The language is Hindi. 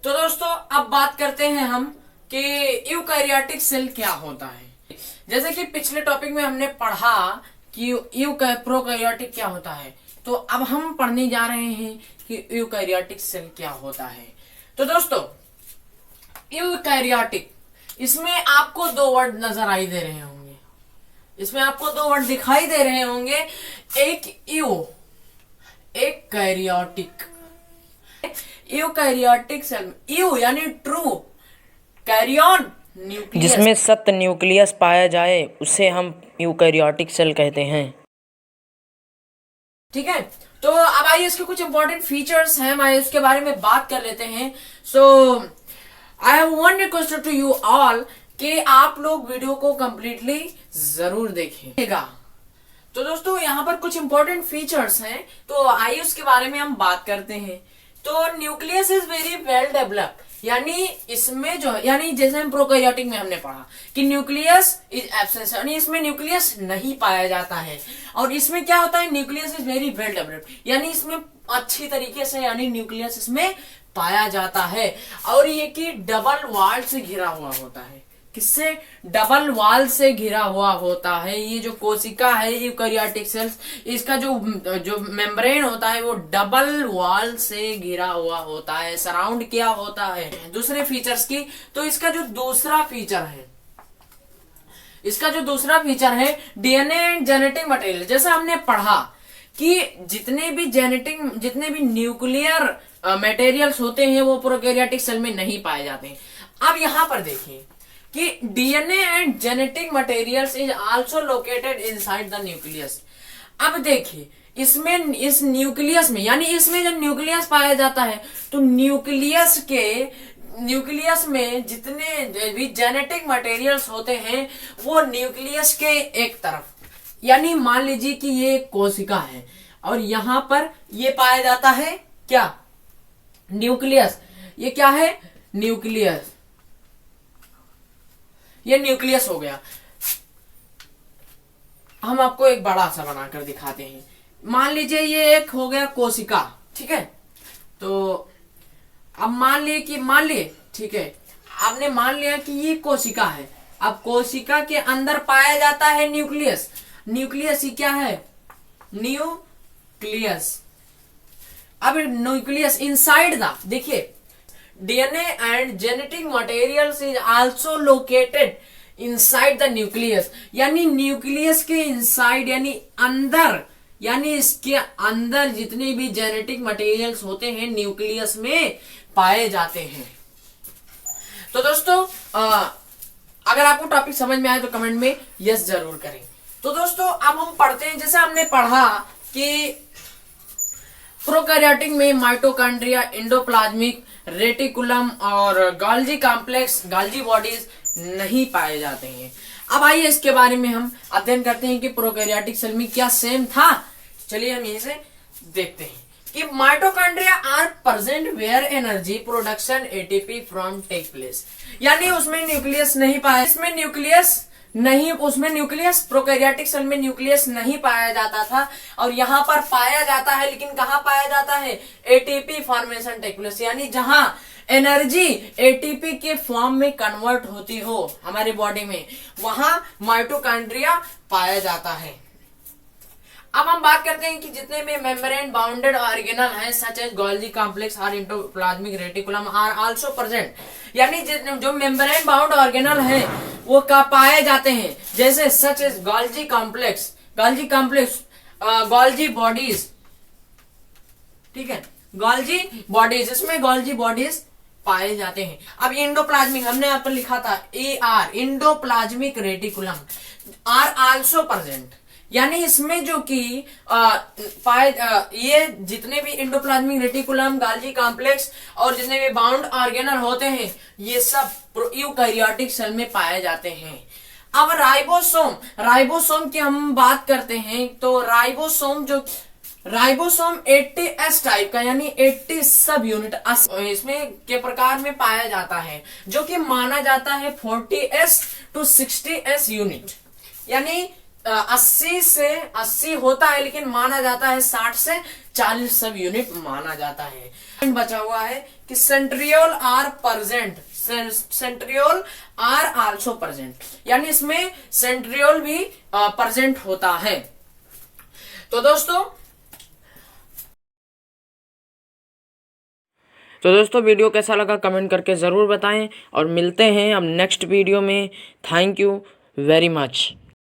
तो दोस्तों अब बात करते हैं हम कि यूकैरियोटिक सेल क्या होता है। जैसे कि पिछले टॉपिक में हमने पढ़ा कि प्रोकैरियोटिक क्या होता है, तो अब हम पढ़ने जा रहे हैं कि यूकैरियोटिक सेल क्या होता है। तो दोस्तों यूकैरियोटिक, इसमें आपको दो वर्ड नजर आई दे रहे होंगे, इसमें आपको दो वर्ड दिखाई दे रहे होंगे, एक यू, एक कैरियोटिक। यूकैरियोटिक सेल, यू यानी ट्रू, कैरियन न्यूक्लियस, जिसमें सत्य न्यूक्लियस पाया जाए उसे हम यूकैरियोटिक सेल कहते हैं। ठीक है, तो अब आइए इसके कुछ इंपॉर्टेंट फीचर्स हैं, आइए उसके बारे में बात कर लेते हैं। So I have one request to you all कि आप लोग वीडियो को कंप्लीटली जरूर देखेगा। तो दोस्तों यहाँ पर कुछ इंपॉर्टेंट फीचर्स हैं, तो आइए उसके बारे में हम बात करते हैं। तो nucleus is very well developed, यानी इसमें जो है, यानी जैसे हम प्रोकैरियोटिक में हमने पढ़ा कि न्यूक्लियस इज एब्सेंस, यानी इसमें न्यूक्लियस नहीं पाया जाता है। और इसमें क्या होता है, nucleus is very well developed, यानी इसमें अच्छी तरीके से यानी न्यूक्लियस इसमें पाया जाता है। और ये कि डबल वॉल से घिरा हुआ होता है, किससे, डबल वॉल से घिरा हुआ होता है। ये जो कोशिका है यूकैरियोटिक सेल्स, इसका जो मेम्ब्रेन होता है वो डबल वॉल से घिरा हुआ होता है, सराउंड किया होता है। दूसरे फीचर्स की, तो इसका जो दूसरा फीचर है, इसका जो दूसरा फीचर है डीएनए एंड जेनेटिक मटेरियल। जैसे हमने पढ़ा कि जितने भी न्यूक्लियर मटेरियल्स होते हैं वो प्रोकैरियोटिक सेल में नहीं पाए जाते हैं। अब यहां पर देखिए कि DNA and genetic materials is also located inside the nucleus. अब देखिए इसमें, इस न्यूक्लियस में, यानी इसमें जब न्यूक्लियस पाया जाता है तो न्यूक्लियस में जितने भी जेनेटिक मटेरियल्स होते हैं वो न्यूक्लियस के एक तरफ, यानी मान लीजिए कि ये एक कोशिका है और यहां पर ये पाया जाता है क्या, न्यूक्लियस। ये क्या है, न्यूक्लियस, ये न्यूक्लियस हो गया। हम आपको एक बड़ा सा बनाकर दिखाते हैं। मान लीजिए ये एक हो गया कोशिका, ठीक है। तो अब मान लिए ठीक है, आपने मान लिया कि ये कोशिका है। अब कोशिका के अंदर पाया जाता है न्यूक्लियस। न्यूक्लियस ही क्या है, न्यूक्लियस। अब न्यूक्लियस इनसाइड द, देखिए DNA and genetic materials is also located inside the nucleus, यानी न्यूक्लियस के इनसाइड यानी अंदर, यानी इसके अंदर जितने भी जेनेटिक मटेरियल्स होते हैं न्यूक्लियस में पाए जाते हैं। तो दोस्तों अगर आपको टॉपिक समझ में आए तो कमेंट में यस जरूर करें। तो दोस्तों अब हम पढ़ते हैं, जैसे हमने पढ़ा कि प्रोकैरियोटिक में माइटोकॉन्ड्रिया, एंडोप्लाज्मिक रेटिकुलम और गोल्जी कॉम्प्लेक्स, गोल्जी बॉडीज नहीं पाए जाते हैं। अब आइए इसके बारे में हम अध्ययन करते हैं कि प्रोकैरियोटिक सेल में क्या सेम था। चलिए हम यहीं से देखते हैं कि mitochondria are present where energy production ATP from take place, यानी उसमें न्यूक्लियस नहीं पाया, इसमें न्यूक्लियस नहीं, उसमें न्यूक्लियस, प्रोकैरियोटिक सेल में न्यूक्लियस नहीं पाया जाता था और यहाँ पर पाया जाता है, लेकिन कहाँ पाया जाता है, एटीपी फॉर्मेशन टेक प्लेस, यानी जहां एनर्जी एटीपी के फॉर्म में कन्वर्ट होती हो हमारे बॉडी में, वहां माइटोकॉन्ड्रिया पाया जाता है। अब हम बात करते हैं कि जितने भी मेम्ब्रेन बाउंडेड ऑर्गेनल हैं सच एज गोल्जी कॉम्प्लेक्स और endoplasmic reticulum are also present, यानी जो मेम्ब्रेन बाउंड ऑर्गेनल हैं वो का पाए जाते हैं, जैसे such as Golgi complex, Golgi bodies, ठीक है, गोल्जी बॉडीज, इसमें गोल्जी बॉडीज पाए जाते हैं। अब एंडोप्लाज्मिक हमने यहाँ पर लिखा था AR, endoplasmic reticulum are also present, यानी इसमें जो कि ये जितने भी एंडोप्लाज्मिक रेटिकुलम, गोल्जी कॉम्प्लेक्स और जितने भी बाउंड ऑर्गेनल होते हैं ये सब यूकैरियोटिक सेल में पाए जाते हैं। अब राइबोसोम की हम बात करते हैं, तो राइबोसोम 80S टाइप का, यानी 80 सब यूनिट इसमें के प्रकार में पाया जाता है, जो कि माना जाता है 40S to 60S यूनिट, यानी 80 होता है, लेकिन माना जाता है 60 से 40 सब यूनिट माना जाता है। बचा हुआ है कि centriole are present, centriole are also present, यानी इसमें सेंट्रियोल भी प्रेजेंट होता है। तो दोस्तों वीडियो कैसा लगा कमेंट करके ज़रूर बताएं और मिलते हैं अब नेक्स्ट वीडियो में। Thank you very much.